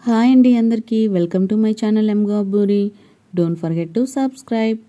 Hi అండి అందరికీ welcome to my channel M Gabburi. Don't forget to subscribe.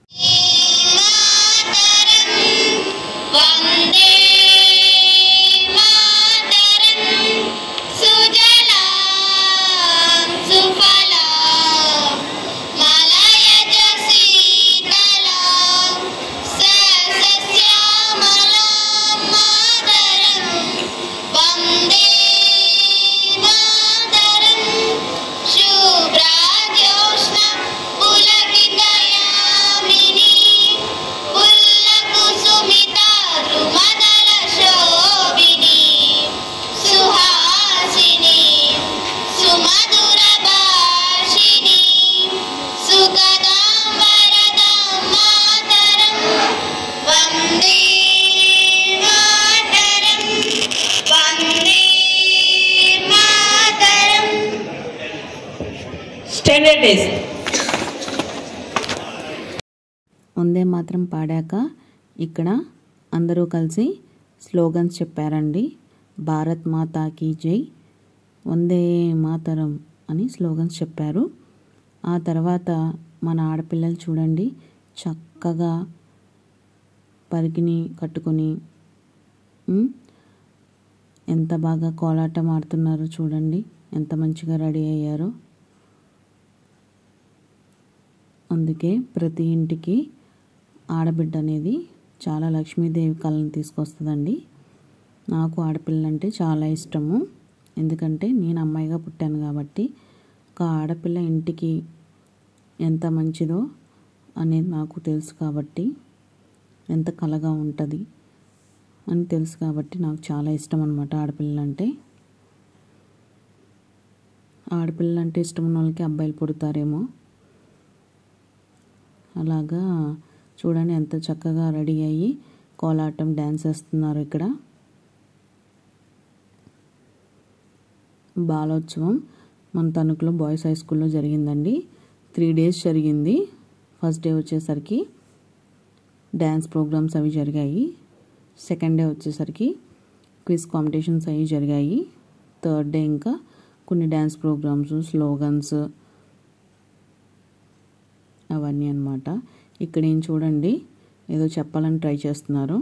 Vande Mataram పాడాక ఇక్కడ అందరూ కలిసి స్లోగన్స్ చెప్పారండి. భారత్ మాతా కీ జై, వందే మాతరం అని స్లోగన్స్ చెప్పారు. ఆ తర్వాత మన ఆడపిల్లలు చూడండి చక్కగా పరిగిని కట్టుకొని ఎంత బాగా కోలాటం ఆడుతున్నారో చూడండి, ఎంత మంచిగా రెడీ అయ్యారో. అందుకే ప్రతి ఇంటికి ఆడబిడ్డ అనేది చాలా లక్ష్మీదేవి కళను తీసుకొస్తుందండి. నాకు ఆడపిల్లంటే చాలా ఇష్టము, ఎందుకంటే నేను అమ్మాయిగా పుట్టాను కాబట్టి. ఒక ఆడపిల్ల ఇంటికి ఎంత మంచిదో అనేది నాకు తెలుసు కాబట్టి, ఎంత కళగా ఉంటుంది అని తెలుసు కాబట్టి నాకు చాలా ఇష్టం అన్నమాట ఆడపిల్లంటే. ఆడపిల్లంటే ఇష్టం ఉన్న వాళ్ళకి అబ్బాయిలు పుడతారేమో. అలాగా చూడండి ఎంత చక్కగా రెడీ అయ్యి కోలాటం డ్యాన్స్ వేస్తున్నారు. ఇక్కడ బాలోత్సవం మన తణుకులో బాయ్స్ హై స్కూల్లో జరిగిందండి. 3 days జరిగింది. ఫస్ట్ డే వచ్చేసరికి డ్యాన్స్ ప్రోగ్రామ్స్ అవి జరిగాయి. సెకండ్ డే వచ్చేసరికి క్విజ్ కాంపిటీషన్స్ అవి జరిగాయి. థర్డ్ డే ఇంకా కొన్ని డ్యాన్స్ ప్రోగ్రామ్స్, స్లోగన్స్ అవన్నీ అన్నమాట. ఇక్కడ ఏం చూడండి ఏదో చెప్పాలని ట్రై చేస్తున్నారు.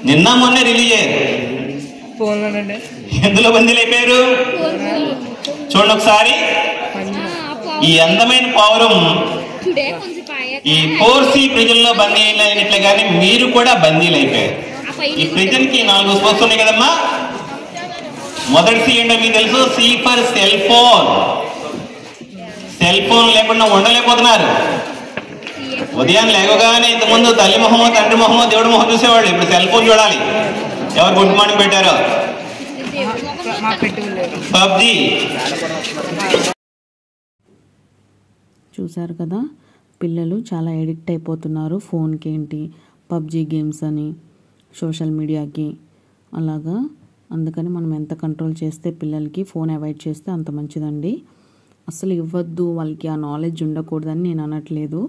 నిన్న మొన్న రిలీజ్ అయ్యారు, ఎందులో బందీలు అయిపోయారు చూడండి ఒకసారి. ఈ అందమైన పౌరం ఈ 4C ప్రజల్లో బందీ అయినట్లుగానే మీరు కూడా బందీలు అయిపోయారు. ఈ ప్రజలకి 4 స్పోర్ట్స్ ఉన్నాయి కదమ్మా. మొదటి సి ఏంటో మీకు తెలుసు, C for cell phone. Cell phone లేకుండా ఉండలేకపోతున్నారు. ఉదయం లేవగానే ఇంతకుముందు తల్లి మొహమో తండ్రి మొహమో దేవుడి మొహం చూసేవాళ్ళు, ఇప్పుడు సెల్ ఫోన్ చూడాలి. ఎవరు గుడ్ మార్నింగ్ పెట్టారో పబ్జీ చూసారు కదా, పిల్లలు చాలా ఎడిక్ట్ అయిపోతున్నారు ఫోన్కి. ఏంటి పబ్జీ గేమ్స్ అని, సోషల్ మీడియాకి అలాగా. అందుకని మనం ఎంత కంట్రోల్ చేస్తే పిల్లలకి ఫోన్ అవాయిడ్ చేస్తే అంత మంచిదండి. అసలు ఇవ్వద్దు, వాళ్ళకి ఆ నాలెడ్జ్ ఉండకూడదని నేను అనట్లేదు.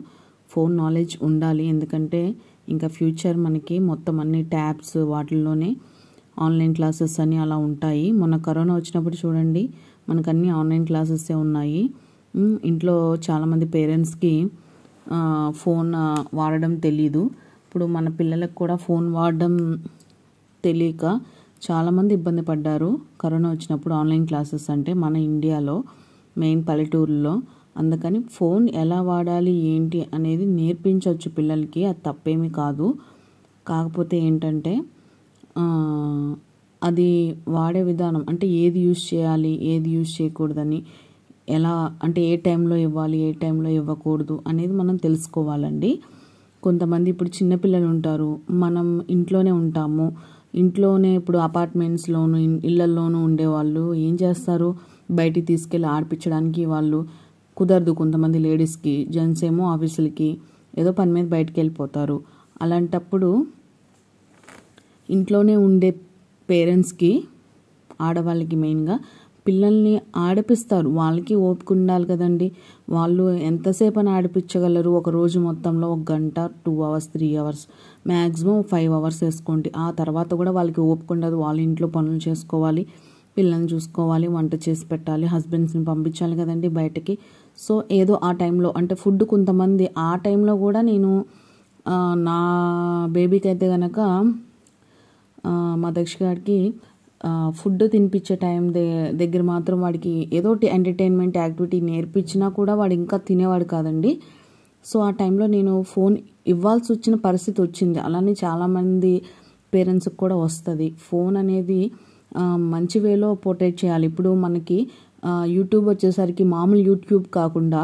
ఫోన్ నాలెడ్జ్ ఉండాలి, ఎందుకంటే ఇంకా ఫ్యూచర్ మనకి మొత్తం అన్ని ట్యాబ్స్ వాటిల్లోనే ఆన్లైన్ క్లాసెస్ అని అలా ఉంటాయి. మొన్న కరోనా వచ్చినప్పుడు చూడండి మనకు అన్ని ఆన్లైన్ క్లాసెసే ఉన్నాయి. ఇంట్లో చాలామంది పేరెంట్స్కి ఫోన్ వాడడం తెలీదు. ఇప్పుడు మన పిల్లలకు కూడా ఫోన్ వాడడం తెలియక చాలామంది ఇబ్బంది పడ్డారు కరోనా వచ్చినప్పుడు. ఆన్లైన్ క్లాసెస్ అంటే మన ఇండియాలో మెయిన్ పల్లెటూరులో. అందుకని ఫోన్ ఎలా వాడాలి ఏంటి అనేది నేర్పించవచ్చు పిల్లలకి, అది తప్పేమీ కాదు. కాకపోతే ఏంటంటే అది వాడే విధానం, అంటే ఏది యూజ్ చేయాలి ఏది యూజ్ చేయకూడదని, ఎలా అంటే ఏ టైంలో ఇవ్వాలి ఏ టైంలో ఇవ్వకూడదు అనేది మనం తెలుసుకోవాలండి. కొంతమంది ఇప్పుడు చిన్నపిల్లలు ఉంటారు, మనం ఇంట్లోనే ఉంటాము. ఇంట్లోనే ఇప్పుడు అపార్ట్మెంట్స్లోను ఇళ్లల్లోనూ ఉండేవాళ్ళు ఏం చేస్తారు, బయటికి తీసుకెళ్ళి ఆడిపించడానికి వాళ్ళు కుదరదు. కొంతమంది లేడీస్కి, జెంట్స్ ఏమో ఆఫీసులకి ఏదో పని మీద బయటికి వెళ్ళిపోతారు. అలాంటప్పుడు ఇంట్లోనే ఉండే పేరెంట్స్కి, ఆడవాళ్ళకి మెయిన్గా పిల్లల్ని ఆడిపిస్తారు. వాళ్ళకి ఓపిక ఉండాలి కదండి. వాళ్ళు ఎంతసేపు అని ఆడిపించగలరు? ఒక రోజు మొత్తంలో 1 గంట 2 hours 3 hours మ్యాక్సిమం 5 అవర్స్ వేసుకోండి. ఆ తర్వాత కూడా వాళ్ళకి ఓపిక ఉండదు, వాళ్ళ ఇంట్లో పనులు చేసుకోవాలి, పిల్లల్ని చూసుకోవాలి, వంట చేసి పెట్టాలి, హస్బెండ్స్ని పంపించాలి కదండి బయటకి. సో ఏదో ఆ టైంలో అంటే ఫుడ్ కొంతమంది ఆ టైంలో కూడా నేను నా బేబీకి అయితే కనుక మా దక్ష గారికి ఫుడ్ తినిపించే టైం దగ్గర మాత్రం వాడికి ఏదో ఎంటర్టైన్మెంట్ యాక్టివిటీ నేర్పించినా కూడా వాడు ఇంకా తినేవాడు కాదండి. సో ఆ టైంలో నేను ఫోన్ ఇవ్వాల్సి వచ్చిన పరిస్థితి వచ్చింది. అలానే చాలామంది పేరెంట్స్కి కూడా వస్తుంది. ఫోన్ అనేది మంచి వేలో పోర్ట్రేట్ చేయాలి. ఇప్పుడు మనకి యూట్యూబ్ వచ్చేసరికి మామూలు యూట్యూబ్ కాకుండా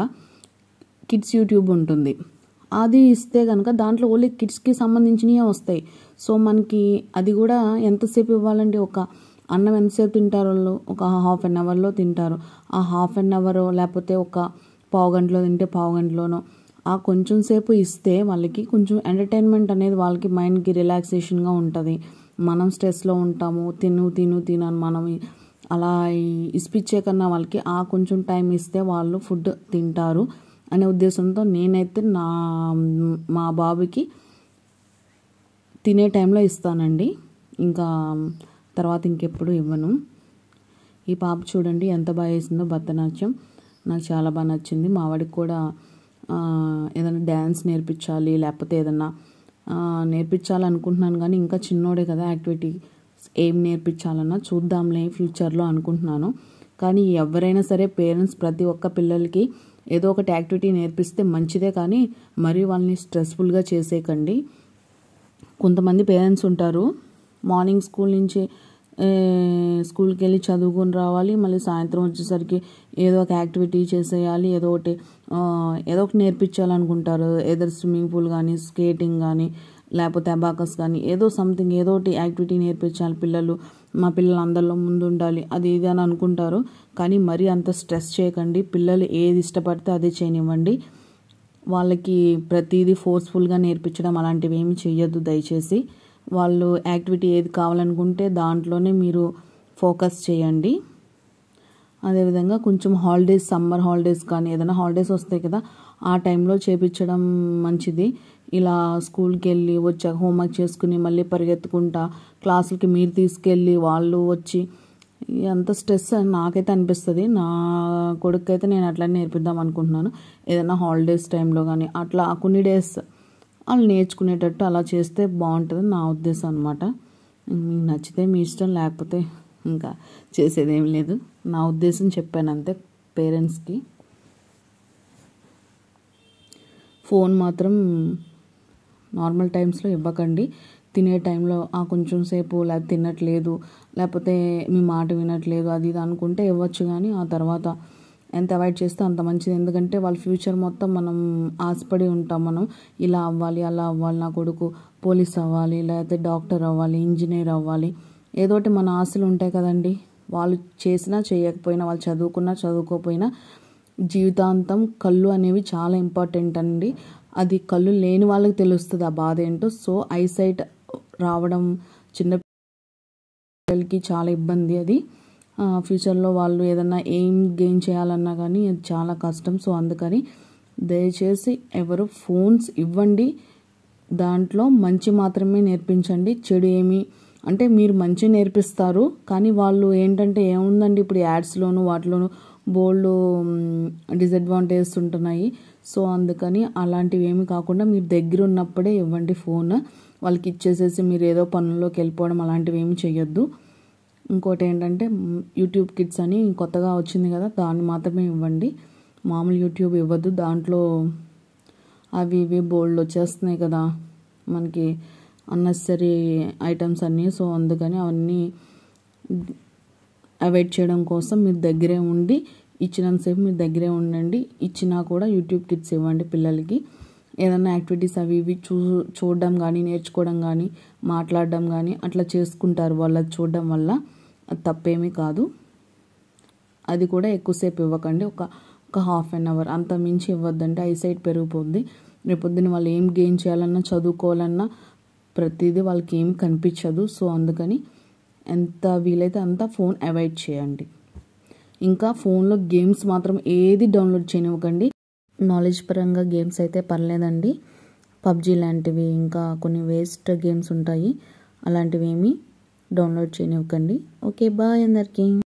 కిడ్స్ యూట్యూబ్ ఉంటుంది. అది ఇస్తే కనుక దాంట్లో ఓన్లీ కిడ్స్కి సంబంధించినవి వస్తాయి. సో మనకి అది కూడా ఎంతసేపు ఇవ్వాలంటే, ఒక అన్నం ఎంతసేపు తింటారు వాళ్ళు, ఒక ½ an hourలో తింటారు. ఆ ½ an hour లేకపోతే ఒక పావు గంటలో తింటే పావు గంటలోనో ఆ కొంచెం సేపు ఇస్తే వాళ్ళకి కొంచెం ఎంటర్టైన్మెంట్ అనేది వాళ్ళకి మైండ్కి రిలాక్సేషన్గా ఉంటుంది. మనం స్ట్రెస్లో ఉంటాము, తిను అని మనం అలా ఇప్పించే కన్నా వాళ్ళకి ఆ కొంచెం టైం ఇస్తే వాళ్ళు ఫుడ్ తింటారు అనే ఉద్దేశంతో నేనైతే మా బాబుకి తినే టైంలో ఇస్తానండి. ఇంకా తర్వాత ఇంకెప్పుడు ఇవ్వను. ఈ పాప చూడండి ఎంత బాగా వేసిందో భరతనాట్యం, నాకు చాలా బాగా నచ్చింది. మా వాడికి కూడా ఏదైనా డ్యాన్స్ నేర్పించాలి, లేకపోతే ఏదన్నా నేర్పించాలనుకుంటున్నాను. కానీ ఇంకా చిన్నోడే కదా, యాక్టివిటీ ఏం నేర్పించాలన్నా చూద్దాంలే ఫ్యూచర్లో అనుకుంటున్నాను. కానీ ఎవరైనా సరే పేరెంట్స్ ప్రతి ఒక్క పిల్లలకి ఏదో ఒకటి యాక్టివిటీ నేర్పిస్తే మంచిదే, కానీ మరీ వాళ్ళని స్ట్రెస్ఫుల్గా చేసేయకండి. కొంతమంది పేరెంట్స్ ఉంటారు, మార్నింగ్ స్కూల్కి వెళ్ళి చదువుకొని రావాలి, మళ్ళీ సాయంత్రం వచ్చేసరికి ఏదో ఒక యాక్టివిటీ చేసేయాలి, ఏదో ఒకటి నేర్పించాలనుకుంటారు. ఏదో స్విమ్మింగ్ పూల్ కానీ, స్కేటింగ్ కానీ, లేకపోతే అబాకస్ కానీ, ఏదో సంథింగ్ ఏదో ఒకటి యాక్టివిటీ నేర్పించాలి. మా పిల్లలు అందరిలో ముందు ఉండాలి, అది ఇది అని అనుకుంటారు. కానీ మరీ అంత స్ట్రెస్ చేయకండి. పిల్లలు ఏది ఇష్టపడితే అదే చేయనివ్వండి. వాళ్ళకి ప్రతిదీ ఫోర్స్ఫుల్గా నేర్పించడం అలాంటివి ఏమి చెయ్యొద్దు దయచేసి. వాళ్ళు యాక్టివిటీ ఏది కావాలనుకుంటే దాంట్లోనే మీరు ఫోకస్ చేయండి. అదేవిధంగా కొంచెం హాలిడేస్, సమ్మర్ హాలిడేస్ కానీ ఏదైనా హాలిడేస్ వస్తాయి కదా, ఆ టైంలో చేపించడం మంచిది. ఇలా స్కూల్కి వెళ్ళి వచ్చాక హోంవర్క్ చేసుకుని మళ్ళీ పరిగెత్తుకుంటా క్లాసులకి మీరు తీసుకెళ్ళి వాళ్ళు వచ్చి అంత స్ట్రెస్ నాకైతే అనిపిస్తుంది. నా కొడుకు అయితే నేను అట్లా నేర్పిద్దాం అనుకుంటున్నాను. ఏదైనా హాలిడేస్ టైంలో కానీ అట్లా కొన్ని డేస్ వాళ్ళు నేర్చుకునేటట్టు అలా చేస్తే బాగుంటుంది నా ఉద్దేశం అనమాట. మీకు నచ్చితే మీ ఇష్టం, లేకపోతే ఇంకా చేసేదేం లేదు. నా ఉద్దేశం చెప్పాను అంతే. పేరెంట్స్కి ఫోన్ మాత్రం నార్మల్ టైమ్స్లో ఇవ్వకండి. తినే టైంలో కొంచెం సేపు లేకపోతే తినట్లేదు, లేకపోతే మీ మాట వినట్లేదు, అది ఇది అనుకుంటే ఇవ్వచ్చు. కానీ ఆ తర్వాత ఎంత అవాయిడ్ చేస్తే అంత మంచిది. ఎందుకంటే వాళ్ళ ఫ్యూచర్ మొత్తం మనం ఆశపడి ఉంటాం. మనం ఇలా అవ్వాలి, అలా అవ్వాలి, నా కొడుకు పోలీస్ అవ్వాలి, లేకపోతే డాక్టర్ అవ్వాలి, ఇంజనీర్ అవ్వాలి, ఏదోటి మన ఆశలు ఉంటాయి కదండి. వాళ్ళు చేసినా చేయకపోయినా, వాళ్ళు చదువుకున్నా చదువుకోకపోయినా జీవితాంతం కళ్ళు అనేవి చాలా ఇంపార్టెంట్ అండి. అది కళ్ళు లేని వాళ్ళకి తెలుస్తుంది ఆ బాధ ఏంటో. సో ఐసైట్ రావడం చిన్న పిల్లలకి చాలా ఇబ్బంది. అది ఫ్యూచర్లో వాళ్ళు ఏదన్నా ఏం గెయిన్ చేయాలన్నా కానీ అది చాలా కష్టం. సో అందుకని దయచేసి ఎవరు ఫోన్స్ ఇవ్వండి, దాంట్లో మంచి మాత్రమే నేర్పించండి. చెడు ఏమి అంటే మీరు మంచి నేర్పిస్తారు, కానీ వాళ్ళు ఏంటంటే ఏముందండి ఇప్పుడు యాడ్స్లోను వాటిలోను బోల్డ్ డిసడ్వాంటేజెస్ ఉంటున్నాయి. సో అందుకని అలాంటివి ఏమి కాకుండా మీరు దగ్గర ఉన్నప్పుడే ఇవ్వండి ఫోన్. వాళ్ళకి ఇచ్చేసేసి మీరు ఏదో పనుల్లోకి వెళ్ళిపోవడం అలాంటివి ఏమి చేయొద్దు. ఇంకోటి ఏంటంటే యూట్యూబ్ కిడ్స్ అని కొత్తగా వచ్చింది కదా, దాన్ని మాత్రమే ఇవ్వండి. మామూలు యూట్యూబ్ ఇవ్వద్దు. దాంట్లో అవి ఇవి బోల్డ్ వచ్చేస్తున్నాయి కదా మనకి, అన్నెసరీ ఐటమ్స్ అన్నీ. సో అందుకని అవన్నీ అవాయిడ్ చేయడం కోసం మీరు దగ్గరే ఉండి, ఇచ్చినంతసేపు మీరు దగ్గరే ఉండండి. ఇచ్చినా కూడా యూట్యూబ్ కిడ్స్ ఇవ్వండి పిల్లలకి. ఏదైనా యాక్టివిటీస్ అవి ఇవి చూడడం కానీ, నేర్చుకోవడం కానీ, మాట్లాడడం కానీ అట్లా చేసుకుంటారు వాళ్ళు చూడడం వల్ల. అది తప్పేమీ కాదు. అది కూడా ఎక్కువసేపు ఇవ్వకండి, ఒక ½ an hour, అంత మించి ఇవ్వద్దంటే ఐసైట్ పెరిగిపోద్ది. రేపొద్దున వాళ్ళు ఏం గెయిన్ చేయాలన్నా, చదువుకోవాలన్నా ప్రతిదీ వాళ్ళకి ఏమి కనిపించదు. సో అందుకని ఎంత వీలైతే అంత ఫోన్ అవాయిడ్ చేయండి. ఇంకా ఫోన్లో గేమ్స్ మాత్రం ఏది డౌన్లోడ్ చేయనివ్వకండి. నాలెడ్జ్ పరంగా గేమ్స్ అయితే పర్లేదండి, పబ్జీ లాంటివి ఇంకా కొన్ని వేస్ట్ గేమ్స్ ఉంటాయి, అలాంటివి ఏమీ డౌన్లోడ్ చేయనివ్వకండి. ఓకే, బాయ్ అందరికీ.